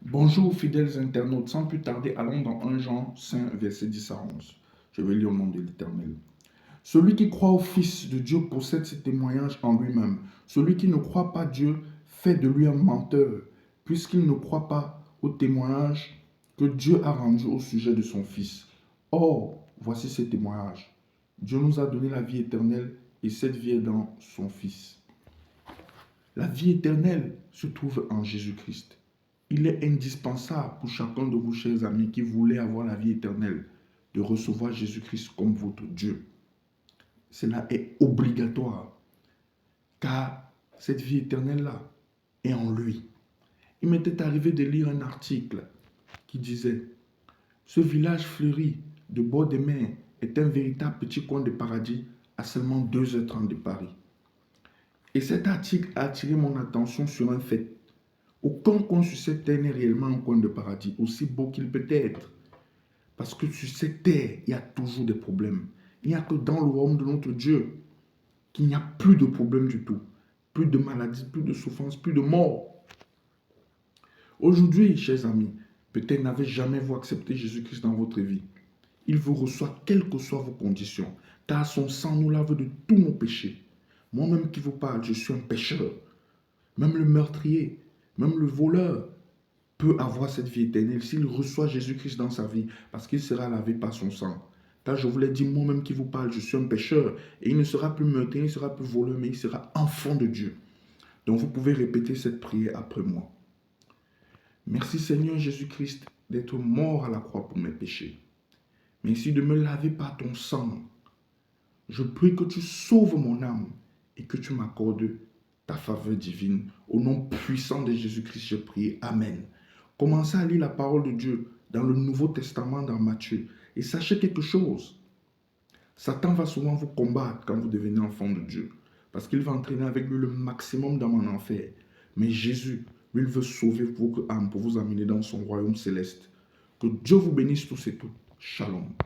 Bonjour fidèles internautes, sans plus tarder, allons dans 1 Jean 5, verset 10 à 11. Je vais lire au nom de l'Éternel. Celui qui croit au Fils de Dieu possède ce témoignage en lui-même. Celui qui ne croit pas Dieu fait de lui un menteur, puisqu'il ne croit pas au témoignage que Dieu a rendu au sujet de son Fils. Or, voici ce témoignage. Dieu nous a donné la vie éternelle et cette vie est dans son Fils. La vie éternelle se trouve en Jésus-Christ. Il est indispensable pour chacun de vous, chers amis, qui voulez avoir la vie éternelle, de recevoir Jésus-Christ comme votre Dieu. Cela est obligatoire, car cette vie éternelle-là est en lui. Il m'était arrivé de lire un article qui disait « Ce village fleuri de bord de mer est un véritable petit coin de paradis à seulement 2h30 de Paris. » Et cet article a attiré mon attention sur un fait. Aucun coin sur cette terre n'est réellement un coin de paradis, aussi beau qu'il peut être. Parce que sur cette terre, il y a toujours des problèmes. Il n'y a que dans le royaume de notre Dieu qu'il n'y a plus de problèmes du tout. Plus de maladies, plus de souffrances, plus de mort. Aujourd'hui, chers amis, peut-être n'avez jamais vous accepté Jésus-Christ dans votre vie. Il vous reçoit quelles que soient vos conditions, car son sang nous lave de tous nos péchés. Moi-même qui vous parle, je suis un pécheur. Même le meurtrier, même le voleur peut avoir cette vie éternelle s'il reçoit Jésus-Christ dans sa vie, parce qu'il sera lavé par son sang. Car je vous l'ai dit, moi-même qui vous parle, je suis un pécheur, et il ne sera plus meurtrier, il ne sera plus voleur, mais il sera enfant de Dieu. Donc vous pouvez répéter cette prière après moi. Merci Seigneur Jésus-Christ d'être mort à la croix pour mes péchés. Merci de me laver par ton sang. Je prie que tu sauves mon âme et que tu m'accordes ta faveur divine. Au nom puissant de Jésus-Christ, je prie. Amen. Commencez à lire la parole de Dieu dans le Nouveau Testament, dans Matthieu. Et sachez quelque chose. Satan va souvent vous combattre quand vous devenez enfant de Dieu. Parce qu'il va entraîner avec lui le maximum dans mon enfer. Mais Jésus, lui, il veut sauver votre âme pour vous amener dans son royaume céleste. Que Dieu vous bénisse tous et toutes. Shalom.